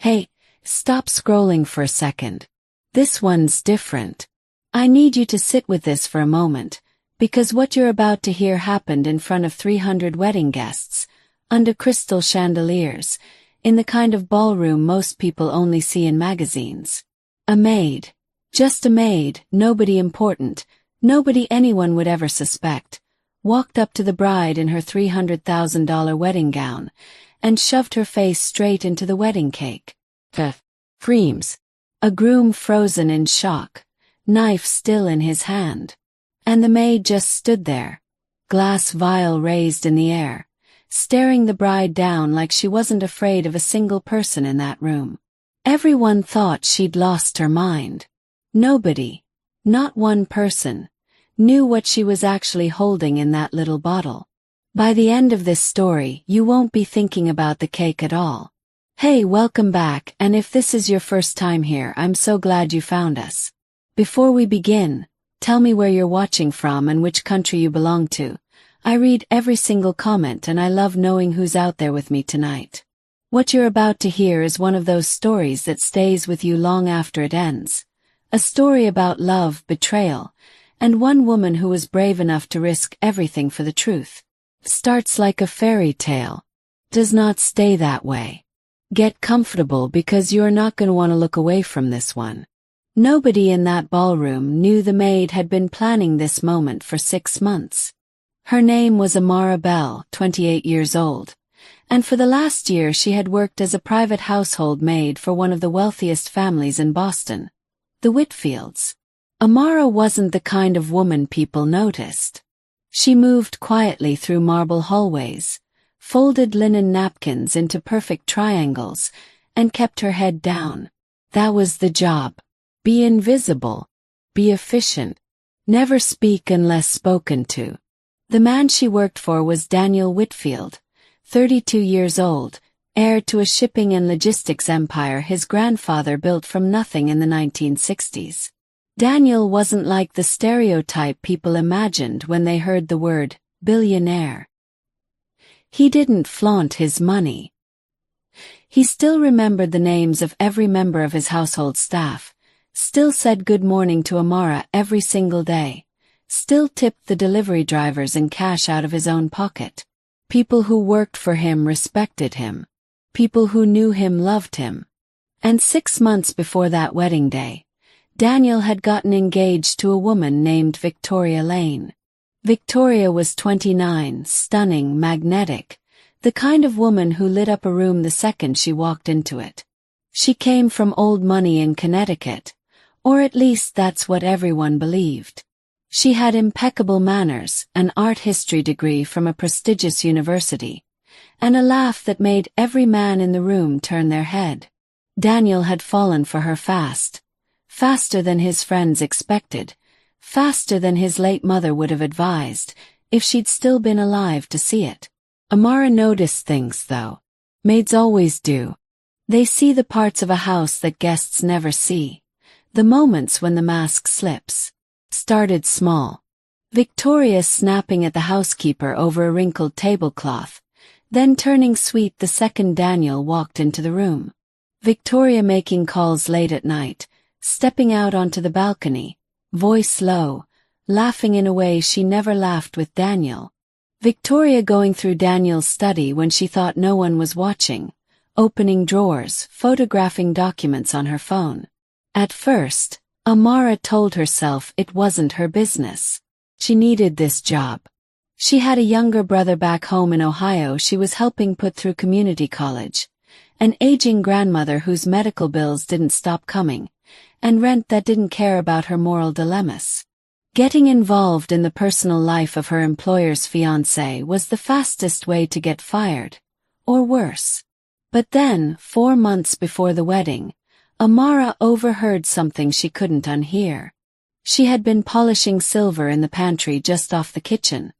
Hey, stop scrolling for a second. This one's different. I need you to sit with this for a moment, because what you're about to hear happened in front of 300 wedding guests, under crystal chandeliers, in the kind of ballroom most people only see in magazines. A maid. Just a maid, nobody important, nobody anyone would ever suspect, walked up to the bride in her $300,000 wedding gown, and shoved her face straight into the wedding cake. Creams. A groom frozen in shock, knife still in his hand. And the maid just stood there, glass vial raised in the air, staring the bride down like she wasn't afraid of a single person in that room. Everyone thought she'd lost her mind. Nobody, not one person, knew what she was actually holding in that little bottle. By the end of this story, you won't be thinking about the cake at all. Hey, welcome back, and if this is your first time here, I'm so glad you found us. Before we begin, tell me where you're watching from and which country you belong to. I read every single comment and I love knowing who's out there with me tonight. What you're about to hear is one of those stories that stays with you long after it ends. A story about love, betrayal, and one woman who was brave enough to risk everything for the truth. Starts like a fairy tale. Does not stay that way. Get comfortable because you're not going to want to look away from this one. Nobody in that ballroom knew the maid had been planning this moment for 6 months. Her name was Amara Bell, 28 years old, and for the last year she had worked as a private household maid for one of the wealthiest families in Boston, the Whitfields. Amara wasn't the kind of woman people noticed. She moved quietly through marble hallways, folded linen napkins into perfect triangles, and kept her head down. That was the job. Be invisible. Be efficient. Never speak unless spoken to. The man she worked for was Daniel Whitfield, 32 years old, heir to a shipping and logistics empire his grandfather built from nothing in the 1960s. Daniel wasn't like the stereotype people imagined when they heard the word billionaire. He didn't flaunt his money. He still remembered the names of every member of his household staff, still said good morning to Amara every single day, still tipped the delivery drivers in cash out of his own pocket. People who worked for him respected him. People who knew him loved him. And 6 months before that wedding day, Daniel had gotten engaged to a woman named Victoria Lane. Victoria was 29, stunning, magnetic, the kind of woman who lit up a room the second she walked into it. She came from old money in Connecticut, or at least that's what everyone believed. She had impeccable manners, an art history degree from a prestigious university, and a laugh that made every man in the room turn their head. Daniel had fallen for her fast. Faster than his friends expected, faster than his late mother would have advised, if she'd still been alive to see it. Amara noticed things, though. Maids always do. They see the parts of a house that guests never see. The moments when the mask slips. Started small. Victoria snapping at the housekeeper over a wrinkled tablecloth, then turning sweet the second Daniel walked into the room. Victoria making calls late at night, stepping out onto the balcony, voice low, laughing in a way she never laughed with Daniel. Victoria going through Daniel's study when she thought no one was watching, opening drawers, photographing documents on her phone. At first, Amara told herself it wasn't her business. She needed this job. She had a younger brother back home in Ohio she was helping put through community college, an aging grandmother whose medical bills didn't stop coming, and rent that didn't care about her moral dilemmas. Getting involved in the personal life of her employer's fiancé was the fastest way to get fired, or worse. But then, 4 months before the wedding, Amara overheard something she couldn't unhear. She had been polishing silver in the pantry just off the kitchen,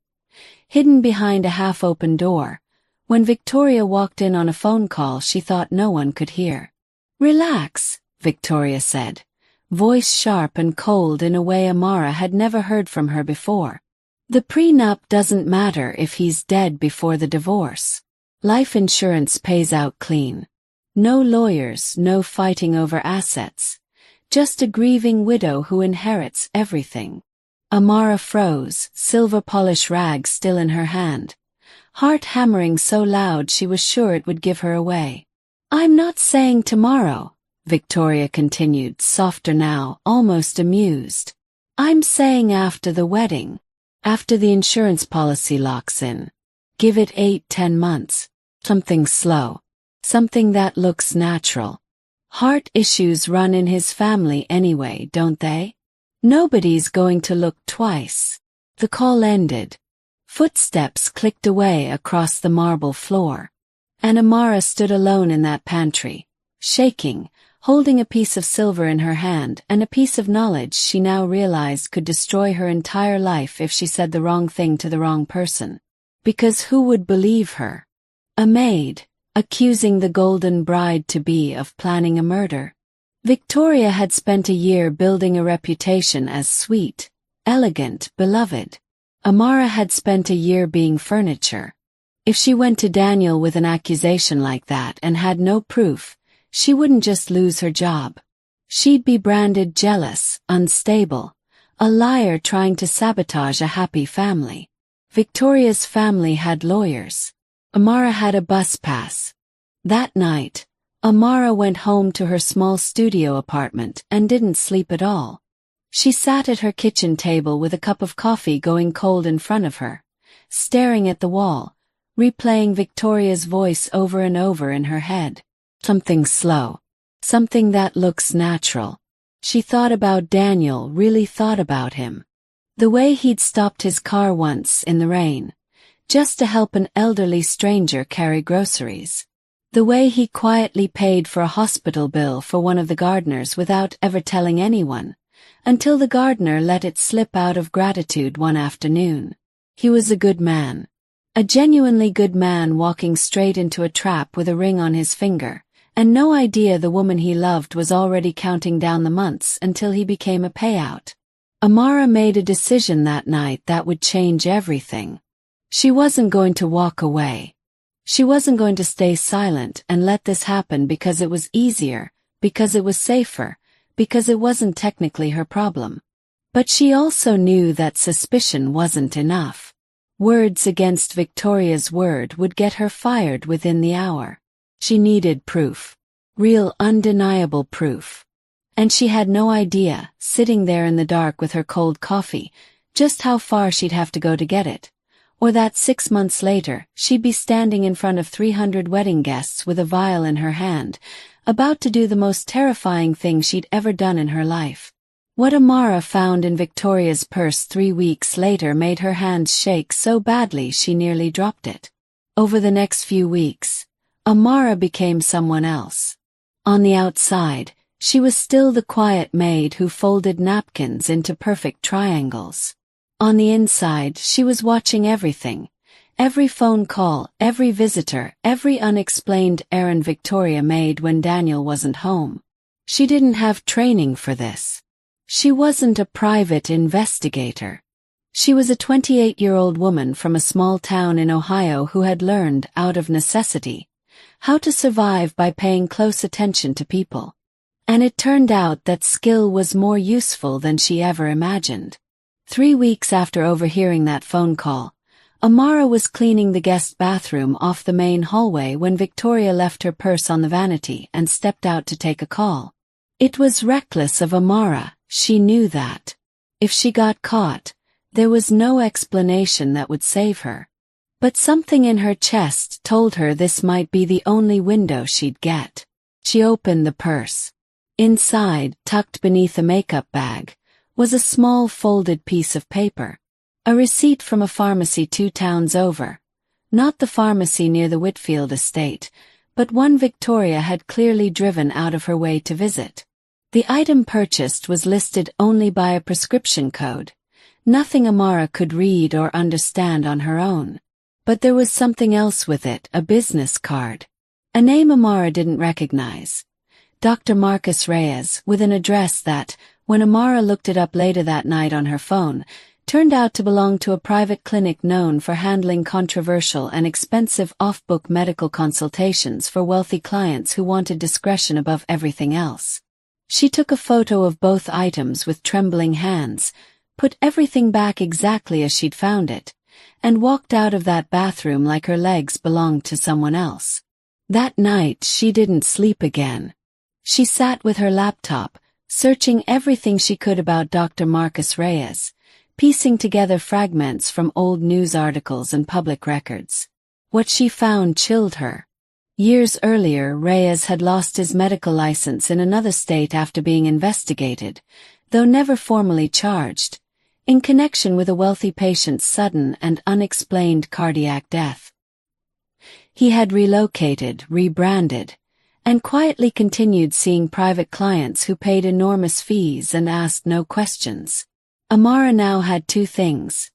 hidden behind a half-open door, when Victoria walked in on a phone call she thought no one could hear. "Relax," Victoria said, voice sharp and cold in a way Amara had never heard from her before. "The prenup doesn't matter if he's dead before the divorce. Life insurance pays out clean. No lawyers, no fighting over assets. Just a grieving widow who inherits everything. Amara froze, silver polish rag still in her hand. Heart hammering so loud she was sure it would give her away. "I'm not saying tomorrow," Victoria continued, softer now, almost amused. "I'm saying after the wedding. After the insurance policy locks in. Give it 8-10 months. Something slow. Something that looks natural. Heart issues run in his family anyway, don't they? Nobody's going to look twice." The call ended. Footsteps clicked away across the marble floor. And Amara stood alone in that pantry, shaking, holding a piece of silver in her hand and a piece of knowledge she now realized could destroy her entire life if she said the wrong thing to the wrong person. Because who would believe her? A maid, accusing the golden bride-to-be of planning a murder. Victoria had spent a year building a reputation as sweet, elegant, beloved. Amara had spent a year being furniture. If she went to Daniel with an accusation like that and had no proof, she wouldn't just lose her job. She'd be branded jealous, unstable, a liar trying to sabotage a happy family. Victoria's family had lawyers. Amara had a bus pass. That night, Amara went home to her small studio apartment and didn't sleep at all. She sat at her kitchen table with a cup of coffee going cold in front of her, staring at the wall, replaying Victoria's voice over and over in her head. Something slow. Something that looks natural. She thought about Daniel, really thought about him. The way he'd stopped his car once in the rain, just to help an elderly stranger carry groceries. The way he quietly paid for a hospital bill for one of the gardeners without ever telling anyone, until the gardener let it slip out of gratitude one afternoon. He was a good man. A genuinely good man walking straight into a trap with a ring on his finger, and no idea the woman he loved was already counting down the months until he became a payout. Amara made a decision that night that would change everything. She wasn't going to walk away. She wasn't going to stay silent and let this happen because it was easier, because it was safer, because it wasn't technically her problem. But she also knew that suspicion wasn't enough. Words against Victoria's word would get her fired within the hour. She needed proof. Real, undeniable proof. And she had no idea, sitting there in the dark with her cold coffee, just how far she'd have to go to get it. Or that 6 months later, she'd be standing in front of 300 wedding guests with a vial in her hand, about to do the most terrifying thing she'd ever done in her life. What Amara found in Victoria's purse 3 weeks later made her hands shake so badly she nearly dropped it. Over the next few weeks, Amara became someone else. On the outside, she was still the quiet maid who folded napkins into perfect triangles. On the inside, she was watching everything. Every phone call, every visitor, every unexplained errand Victoria made when Daniel wasn't home. She didn't have training for this. She wasn't a private investigator. She was a 28-year-old woman from a small town in Ohio who had learned, out of necessity, how to survive by paying close attention to people. And it turned out that skill was more useful than she ever imagined. 3 weeks after overhearing that phone call, Amara was cleaning the guest bathroom off the main hallway when Victoria left her purse on the vanity and stepped out to take a call. It was reckless of Amara, she knew that. If she got caught, there was no explanation that would save her. But something in her chest told her this might be the only window she'd get. She opened the purse. Inside, tucked beneath a makeup bag, was a small folded piece of paper. A receipt from a pharmacy 2 towns over. Not the pharmacy near the Whitfield estate, but one Victoria had clearly driven out of her way to visit. The item purchased was listed only by a prescription code. Nothing Amara could read or understand on her own. But there was something else with it, a business card. A name Amara didn't recognize. Dr. Marcus Reyes, with an address that, when Amara looked it up later that night on her phone, turned out to belong to a private clinic known for handling controversial and expensive off-book medical consultations for wealthy clients who wanted discretion above everything else. She took a photo of both items with trembling hands, put everything back exactly as she'd found it, and walked out of that bathroom like her legs belonged to someone else. That night she didn't sleep again. She sat with her laptop, searching everything she could about Dr. Marcus Reyes, piecing together fragments from old news articles and public records. What she found chilled her. Years earlier, Reyes had lost his medical license in another state after being investigated, though never formally charged, in connection with a wealthy patient's sudden and unexplained cardiac death. He had relocated, rebranded, and quietly continued seeing private clients who paid enormous fees and asked no questions. Amara now had two things: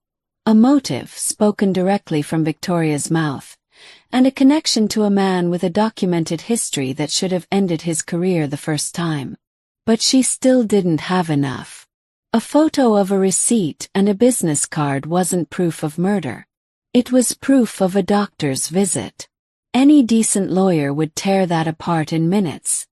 a motive spoken directly from Victoria's mouth, and a connection to a man with a documented history that should have ended his career the first time. But she still didn't have enough. A photo of a receipt and a business card wasn't proof of murder. It was proof of a doctor's visit. Any decent lawyer would tear that apart in minutes,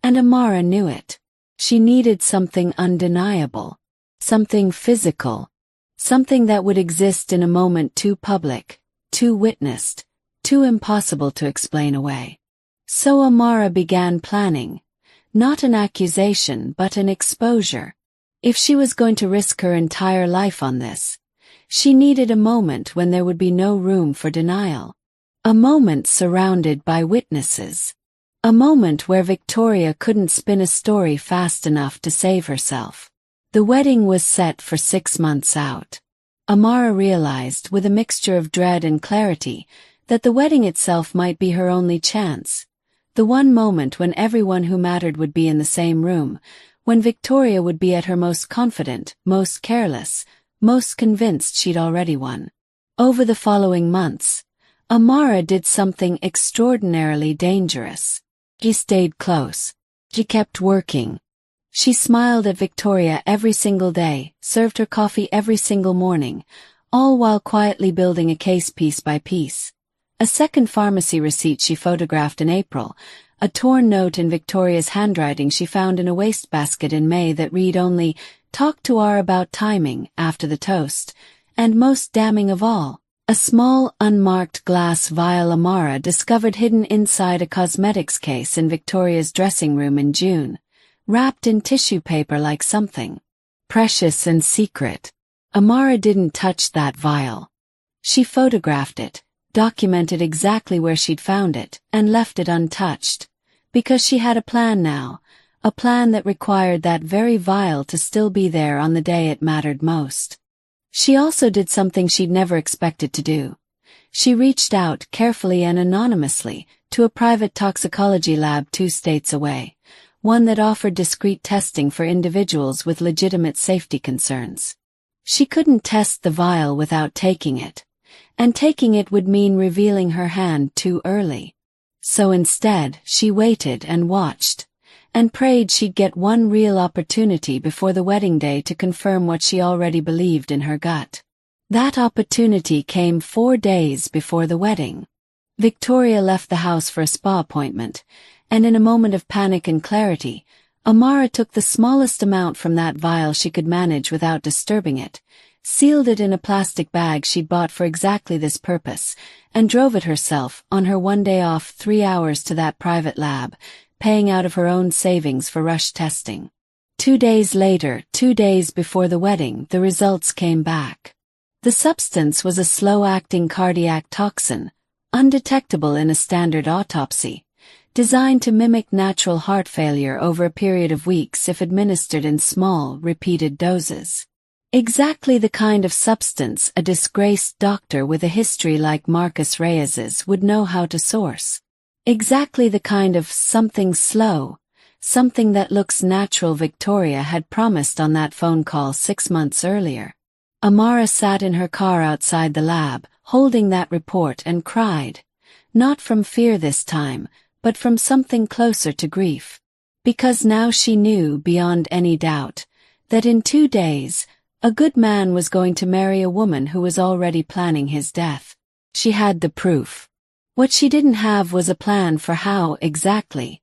and Amara knew it. She needed something undeniable, something physical, something that would exist in a moment too public, too witnessed, too impossible to explain away. So Amara began planning, not an accusation but an exposure. If she was going to risk her entire life on this, she needed a moment when there would be no room for denial. A moment surrounded by witnesses. A moment where Victoria couldn't spin a story fast enough to save herself. The wedding was set for 6 months out. Amara realized, with a mixture of dread and clarity, that the wedding itself might be her only chance. The one moment when everyone who mattered would be in the same room, when Victoria would be at her most confident, most careless, most convinced she'd already won. Over the following months, Amara did something extraordinarily dangerous. She stayed close. She kept working. She smiled at Victoria every single day, served her coffee every single morning, all while quietly building a case piece by piece. A second pharmacy receipt she photographed in April, a torn note in Victoria's handwriting she found in a wastebasket in May that read only, "Talk to R about timing," after the toast, and most damning of all, a small, unmarked glass vial Amara discovered hidden inside a cosmetics case in Victoria's dressing room in June, wrapped in tissue paper like something precious and secret. Amara didn't touch that vial. She photographed it, documented exactly where she'd found it, and left it untouched, because she had a plan now, a plan that required that very vial to still be there on the day it mattered most. She also did something she'd never expected to do. She reached out, carefully and anonymously, to a private toxicology lab 2 states away, one that offered discreet testing for individuals with legitimate safety concerns. She couldn't test the vial without taking it, and taking it would mean revealing her hand too early. So instead, she waited and watched, and prayed she'd get one real opportunity before the wedding day to confirm what she already believed in her gut. That opportunity came 4 days before the wedding. Victoria left the house for a spa appointment, and in a moment of panic and clarity, Amara took the smallest amount from that vial she could manage without disturbing it, sealed it in a plastic bag she'd bought for exactly this purpose, and drove it herself, on her one day off, 3 hours to that private lab, paying out of her own savings for rush testing. 2 days later, 2 days before the wedding, the results came back. The substance was a slow-acting cardiac toxin, undetectable in a standard autopsy, designed to mimic natural heart failure over a period of weeks if administered in small, repeated doses. Exactly the kind of substance a disgraced doctor with a history like Marcus Reyes's would know how to source. Exactly the kind of something slow, something that looks natural Victoria had promised on that phone call 6 months earlier. Amara sat in her car outside the lab, holding that report, and cried. Not from fear this time, but from something closer to grief. Because now she knew beyond any doubt that in 2 days, A good man was going to marry a woman who was already planning his death. She had the proof. What she didn't have was a plan for how, exactly.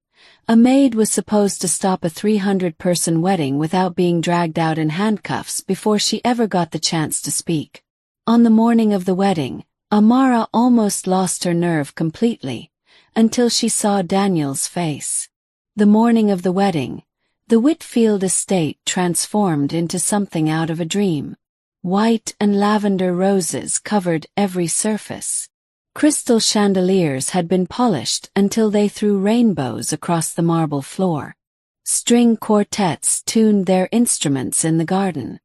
A maid was supposed to stop a 300-person wedding without being dragged out in handcuffs before she ever got the chance to speak. On the morning of the wedding, Amara almost lost her nerve completely, until she saw Daniel's face. The morning of the wedding, the Whitfield estate transformed into something out of a dream. White and lavender roses covered every surface. Crystal chandeliers had been polished until they threw rainbows across the marble floor. String quartets tuned their instruments in the garden.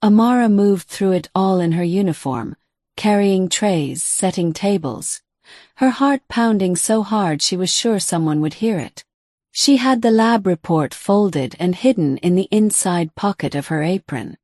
Amara moved through it all in her uniform, carrying trays, setting tables. Her heart pounding so hard she was sure someone would hear it. She had the lab report folded and hidden in the inside pocket of her apron.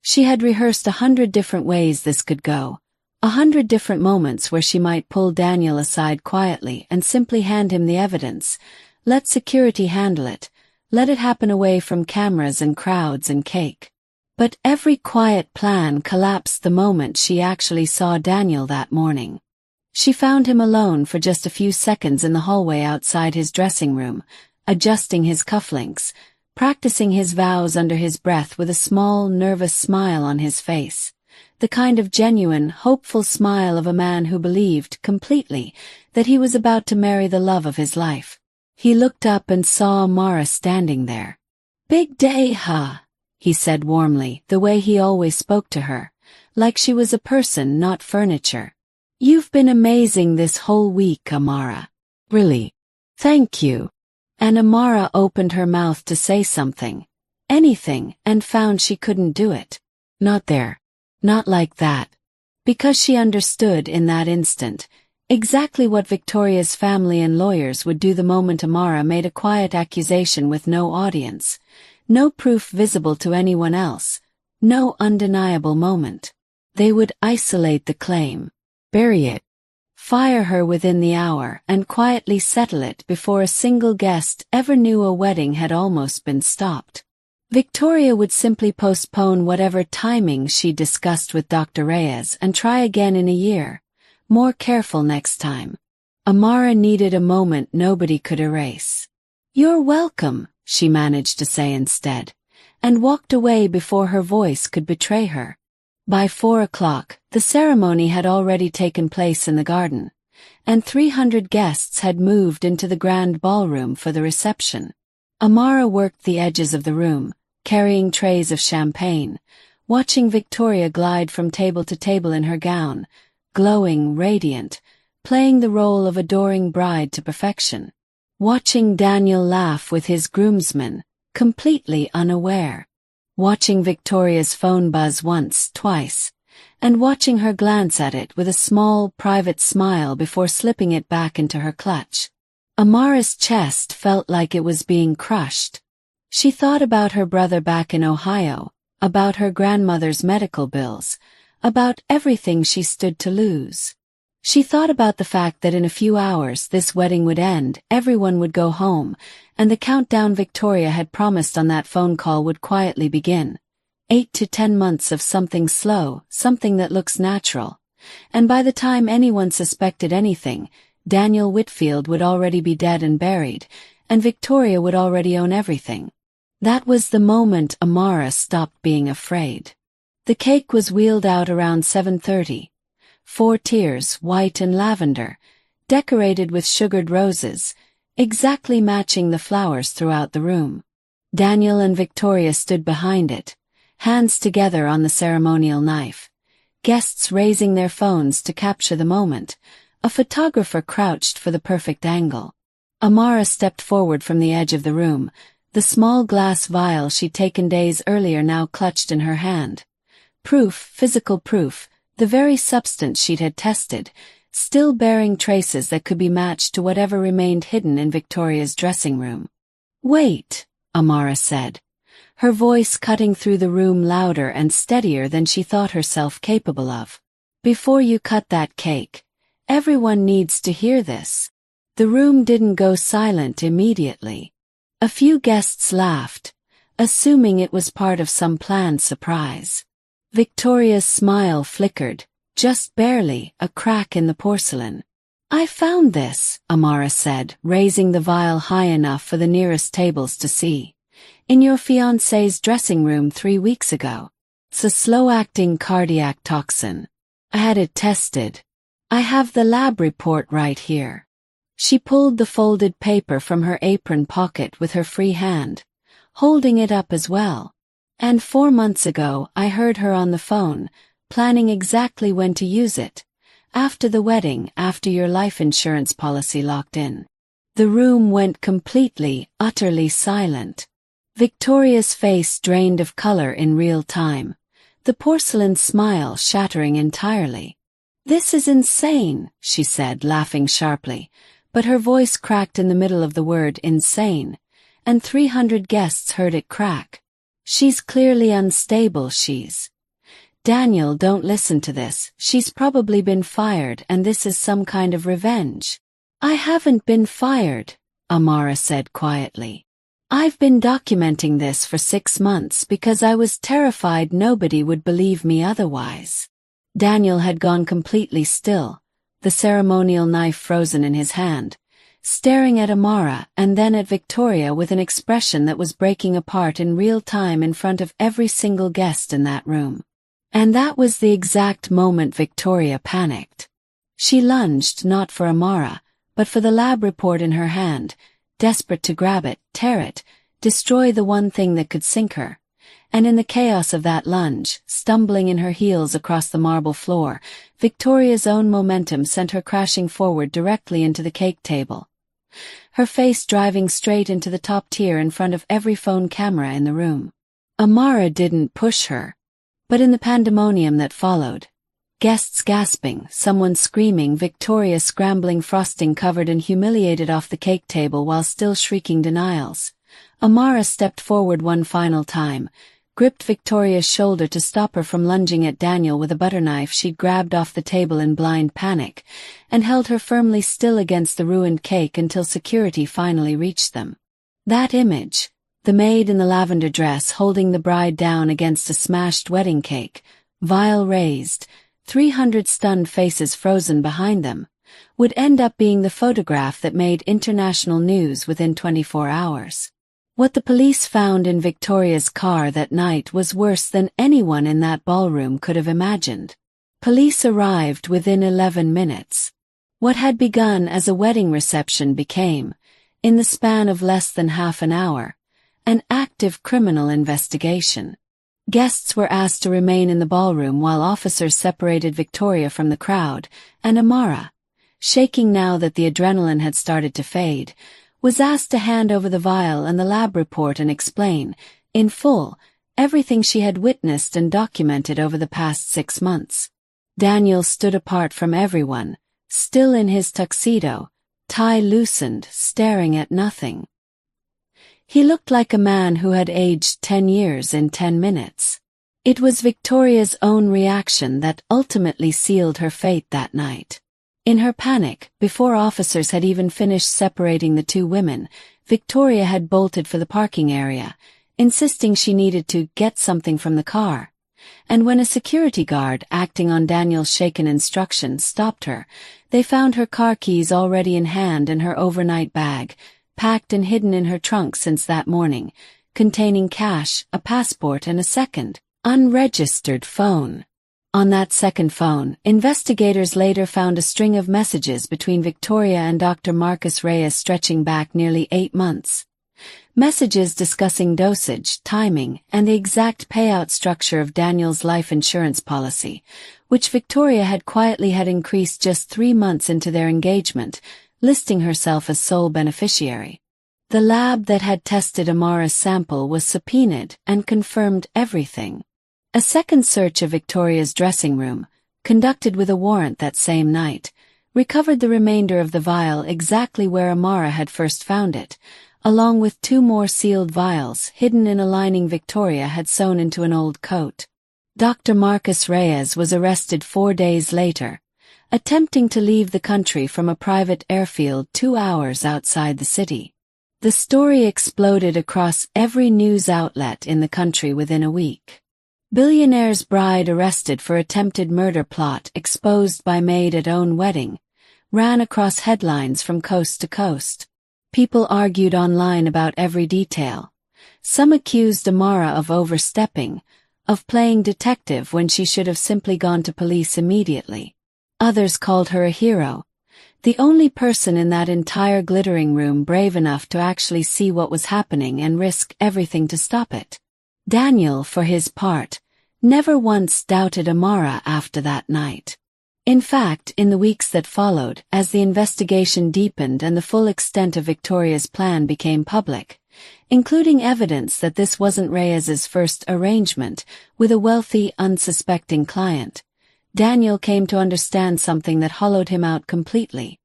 She had rehearsed 100 different ways this could go. 100 different moments where she might pull Daniel aside quietly and simply hand him the evidence. Let security handle it. Let it happen away from cameras and crowds and cake. But every quiet plan collapsed the moment she actually saw Daniel that morning. She found him alone for just a few seconds in the hallway outside his dressing room, adjusting his cufflinks, practicing his vows under his breath with a small, nervous smile on his face. The kind of genuine, hopeful smile of a man who believed, completely, that he was about to marry the love of his life. He looked up and saw Amara standing there. "Big day, huh?" he said warmly, the way he always spoke to her, like she was a person, not furniture. "You've been amazing this whole week, Amara. Really. Thank you." And Amara opened her mouth to say something, anything, and found she couldn't do it. Not there. Not like that. Because she understood in that instant exactly what Victoria's family and lawyers would do the moment Amara made a quiet accusation with no audience, no proof visible to anyone else, no undeniable moment. They would isolate the claim, bury it, fire her within the hour, and quietly settle it before a single guest ever knew a wedding had almost been stopped. Victoria would simply postpone whatever timing she discussed with Dr. Reyes and try again in a year, more careful next time. Amara needed a moment nobody could erase. "You're welcome," she managed to say instead, and walked away before her voice could betray her. By 4 o'clock, the ceremony had already taken place in the garden, and 300 guests had moved into the grand ballroom for the reception. Amara worked the edges of the room, carrying trays of champagne, watching Victoria glide from table to table in her gown, glowing, radiant, playing the role of adoring bride to perfection. Watching Daniel laugh with his groomsmen, completely unaware. Watching Victoria's phone buzz once, twice, and watching her glance at it with a small, private smile before slipping it back into her clutch. Amara's chest felt like it was being crushed. She thought about her brother back in Ohio, about her grandmother's medical bills, about everything she stood to lose. She thought about the fact that in a few hours this wedding would end, everyone would go home, and the countdown Victoria had promised on that phone call would quietly begin. 8 to 10 months of something slow, something that looks natural. And by the time anyone suspected anything, Daniel Whitfield would already be dead and buried, and Victoria would already own everything. That was the moment Amara stopped being afraid. The cake was wheeled out around 7:30. 4 tiers, white and lavender, decorated with sugared roses, exactly matching the flowers throughout the room. Daniel and Victoria stood behind it, hands together on the ceremonial knife. Guests raising their phones to capture the moment. A photographer crouched for the perfect angle. Amara stepped forward from the edge of the room, the small glass vial she'd taken days earlier now clutched in her hand. Proof, physical proof, the very substance she'd had tested, still bearing traces that could be matched to whatever remained hidden in Victoria's dressing room. "Wait," Amara said, her voice cutting through the room louder and steadier than she thought herself capable of. "Before you cut that cake, everyone needs to hear this." The room didn't go silent immediately. A few guests laughed, assuming it was part of some planned surprise. Victoria's smile flickered, just barely, a crack in the porcelain. "I found this," Amara said, raising the vial high enough for the nearest tables to see. "In your fiancé's dressing room 3 weeks ago. It's a slow-acting cardiac toxin. I had it tested. I have the lab report right here." She pulled the folded paper from her apron pocket with her free hand, holding it up as well. "And 4 months ago I heard her on the phone, planning exactly when to use it. After the wedding, after your life insurance policy locked in." The room went completely, utterly silent. Victoria's face drained of color in real time, the porcelain smile shattering entirely. "This is insane," she said, laughing sharply, but her voice cracked in the middle of the word insane, and 300 guests heard it crack. "She's clearly unstable, Daniel, don't listen to this. She's probably been fired and this is some kind of revenge." "I haven't been fired," Amara said quietly. "I've been documenting this for 6 months because I was terrified nobody would believe me otherwise." Daniel had gone completely still, the ceremonial knife frozen in his hand, staring at Amara and then at Victoria with an expression that was breaking apart in real time in front of every single guest in that room. And that was the exact moment Victoria panicked. She lunged not for Amara, but for the lab report in her hand, desperate to grab it, tear it, destroy the one thing that could sink her. And in the chaos of that lunge, stumbling in her heels across the marble floor, Victoria's own momentum sent her crashing forward directly into the cake table, her face driving straight into the top tier in front of every phone camera in the room. Amara didn't push her. But in the pandemonium that followed, guests gasping, someone screaming, Victoria scrambling frosting covered and humiliated off the cake table while still shrieking denials, Amara stepped forward one final time, gripped Victoria's shoulder to stop her from lunging at Daniel with a butter knife she'd grabbed off the table in blind panic, and held her firmly still against the ruined cake until security finally reached them. That image, the maid in the lavender dress holding the bride down against a smashed wedding cake, vial raised, 300 stunned faces frozen behind them, would end up being the photograph that made international news within 24 hours. What the police found in Victoria's car that night was worse than anyone in that ballroom could have imagined. Police arrived within 11 minutes. What had begun as a wedding reception became, in the span of less than half an hour, an active criminal investigation. Guests were asked to remain in the ballroom while officers separated Victoria from the crowd, and Amara, shaking now that the adrenaline had started to fade, was asked to hand over the vial and the lab report and explain, in full, everything she had witnessed and documented over the past 6 months. Daniel stood apart from everyone, still in his tuxedo, tie loosened, staring at nothing. He looked like a man who had aged 10 years in 10 minutes. It was Victoria's own reaction that ultimately sealed her fate that night. In her panic, before officers had even finished separating the two women, Victoria had bolted for the parking area, insisting she needed to get something from the car. And when a security guard, acting on Daniel's shaken instructions, stopped her, they found her car keys already in hand and her overnight bag, packed and hidden in her trunk since that morning, containing cash, a passport and a second, unregistered phone. On that second phone, investigators later found a string of messages between Victoria and Dr. Marcus Reyes stretching back nearly 8 months. Messages discussing dosage, timing, and the exact payout structure of Daniel's life insurance policy, which Victoria had quietly increased just 3 months into their engagement, listing herself as sole beneficiary. The lab that had tested Amara's sample was subpoenaed and confirmed everything. A second search of Victoria's dressing room, conducted with a warrant that same night, recovered the remainder of the vial exactly where Amara had first found it, along with 2 more sealed vials hidden in a lining Victoria had sewn into an old coat. Dr. Marcus Reyes was arrested 4 days later, attempting to leave the country from a private airfield 2 hours outside the city. The story exploded across every news outlet in the country within a week. Billionaire's bride arrested for attempted murder plot exposed by Maid at own wedding, ran across headlines from coast to coast. People argued online about every detail. Some accused Amara of overstepping, of playing detective when she should have simply gone to police immediately. Others called her a hero, the only person in that entire glittering room brave enough to actually see what was happening and risk everything to stop it. Daniel, for his part, never once doubted Amara after that night. In fact, in the weeks that followed, as the investigation deepened and the full extent of Victoria's plan became public, including evidence that this wasn't Reyes's first arrangement with a wealthy, unsuspecting client, Daniel came to understand something that hollowed him out completely.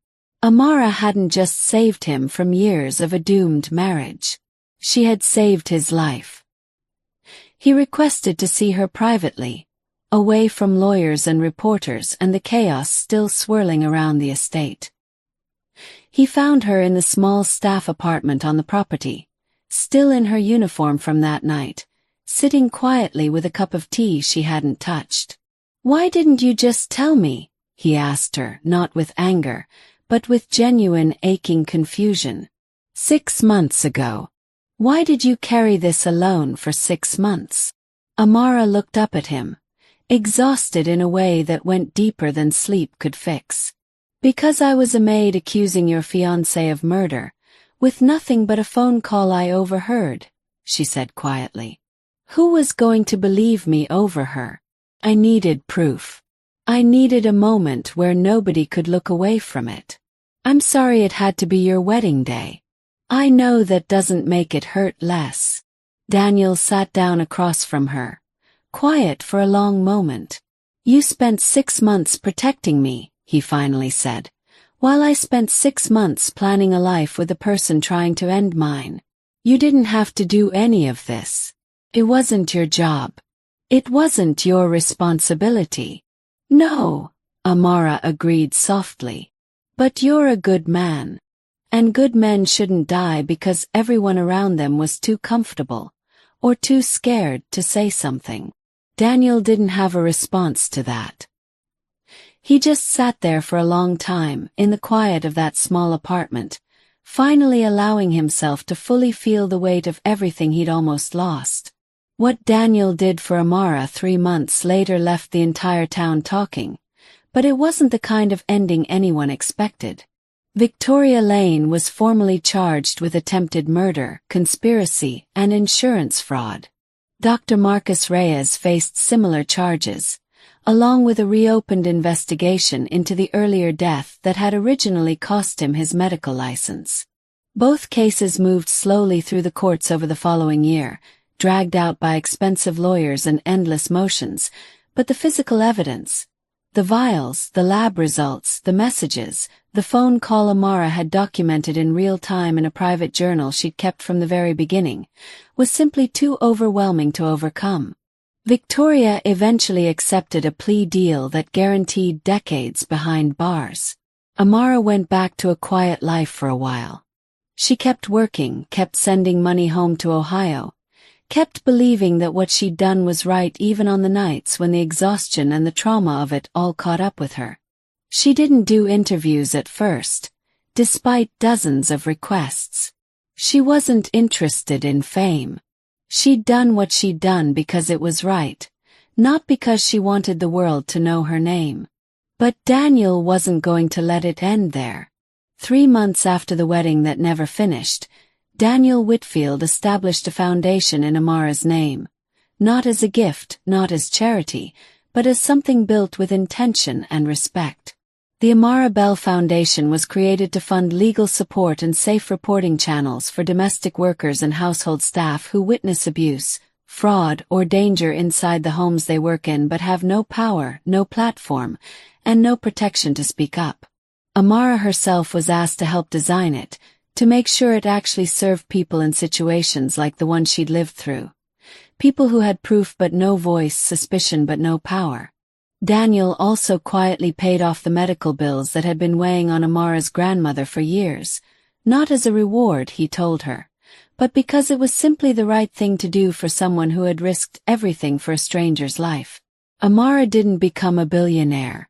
Amara hadn't just saved him from years of a doomed marriage. She had saved his life. He requested to see her privately, away from lawyers and reporters and the chaos still swirling around the estate. He found her in the small staff apartment on the property, still in her uniform from that night, sitting quietly with a cup of tea she hadn't touched. "Why didn't you just tell me?" he asked her, not with anger, but with genuine aching confusion. 6 months ago. Why did you carry this alone for 6 months? Amara looked up at him, exhausted in a way that went deeper than sleep could fix. "Because I was a maid accusing your fiancé of murder, with nothing but a phone call I overheard," she said quietly. "Who was going to believe me over her? I needed proof. I needed a moment where nobody could look away from it. I'm sorry it had to be your wedding day. I know that doesn't make it hurt less." Daniel sat down across from her, quiet for a long moment. "You spent 6 months protecting me," he finally said, "while I spent 6 months planning a life with a person trying to end mine. You didn't have to do any of this. It wasn't your job. It wasn't your responsibility." "No," Amara agreed softly. "But you're a good man. And good men shouldn't die because everyone around them was too comfortable, or too scared to say something." Daniel didn't have a response to that. He just sat there for a long time, in the quiet of that small apartment, finally allowing himself to fully feel the weight of everything he'd almost lost. What Daniel did for Amara 3 months later left the entire town talking, but it wasn't the kind of ending anyone expected. Victoria Lane was formally charged with attempted murder, conspiracy, and insurance fraud. Dr. Marcus Reyes faced similar charges, along with a reopened investigation into the earlier death that had originally cost him his medical license. Both cases moved slowly through the courts over the following year, dragged out by expensive lawyers and endless motions, but the physical evidence, the vials, the lab results, the messages, the phone call Amara had documented in real time in a private journal she'd kept from the very beginning, was simply too overwhelming to overcome. Victoria eventually accepted a plea deal that guaranteed decades behind bars. Amara went back to a quiet life for a while. She kept working, kept sending money home to Ohio, kept believing that what she'd done was right even on the nights when the exhaustion and the trauma of it all caught up with her. She didn't do interviews at first, despite dozens of requests. She wasn't interested in fame. She'd done what she'd done because it was right, not because she wanted the world to know her name. But Daniel wasn't going to let it end there. 3 months after the wedding that never finished, Daniel Whitfield established a foundation in Amara's name, not as a gift, not as charity, but as something built with intention and respect. The Amara Bell Foundation was created to fund legal support and safe reporting channels for domestic workers and household staff who witness abuse, fraud, or danger inside the homes they work in but have no power, no platform, and no protection to speak up. Amara herself was asked to help design it, to make sure it actually served people in situations like the one she'd lived through. People who had proof but no voice, suspicion but no power. Daniel also quietly paid off the medical bills that had been weighing on Amara's grandmother for years, not as a reward, he told her, but because it was simply the right thing to do for someone who had risked everything for a stranger's life. Amara didn't become a billionaire.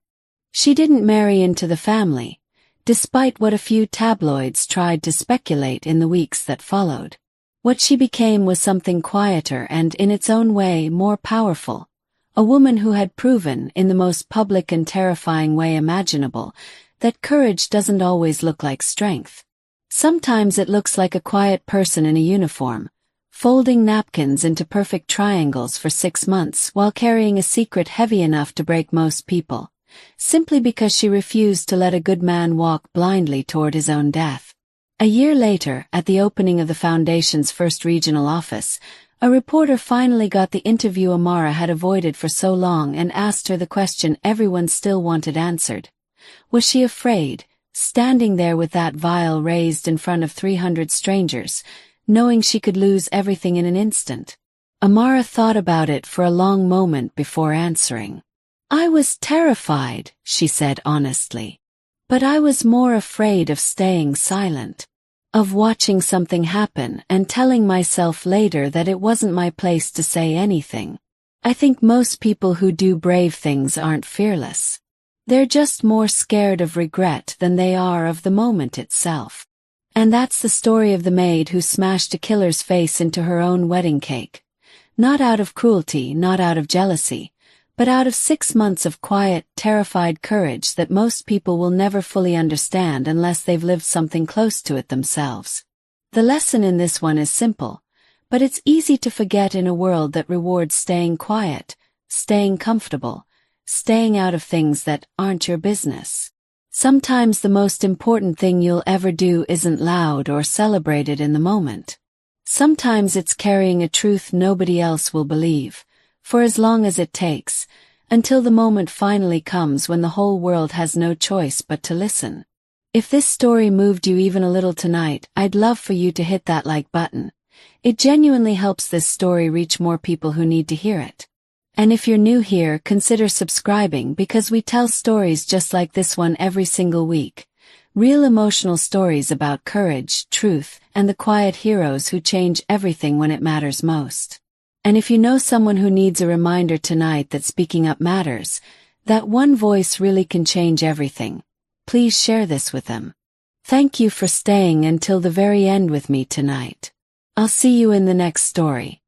She didn't marry into the family, despite what a few tabloids tried to speculate in the weeks that followed. What she became was something quieter and, in its own way, more powerful. A woman who had proven, in the most public and terrifying way imaginable, that courage doesn't always look like strength. Sometimes it looks like a quiet person in a uniform, folding napkins into perfect triangles for 6 months while carrying a secret heavy enough to break most people, simply because she refused to let a good man walk blindly toward his own death. A year later, at the opening of the Foundation's first regional office, a reporter finally got the interview Amara had avoided for so long and asked her the question everyone still wanted answered. Was she afraid, standing there with that vial raised in front of 300 strangers, knowing she could lose everything in an instant? Amara thought about it for a long moment before answering. "I was terrified," she said honestly. "But I was more afraid of staying silent. Of watching something happen and telling myself later that it wasn't my place to say anything. I think most people who do brave things aren't fearless. They're just more scared of regret than they are of the moment itself." And that's the story of the maid who smashed a killer's face into her own wedding cake. Not out of cruelty, not out of jealousy, but out of 6 months of quiet, terrified courage that most people will never fully understand unless they've lived something close to it themselves. The lesson in this one is simple, but it's easy to forget in a world that rewards staying quiet, staying comfortable, staying out of things that aren't your business. Sometimes the most important thing you'll ever do isn't loud or celebrated in the moment. Sometimes it's carrying a truth nobody else will believe, for as long as it takes, until the moment finally comes when the whole world has no choice but to listen. If this story moved you even a little tonight, I'd love for you to hit that like button. It genuinely helps this story reach more people who need to hear it. And if you're new here, consider subscribing because we tell stories just like this one every single week. Real emotional stories about courage, truth, and the quiet heroes who change everything when it matters most. And if you know someone who needs a reminder tonight that speaking up matters, that one voice really can change everything, please share this with them. Thank you for staying until the very end with me tonight. I'll see you in the next story.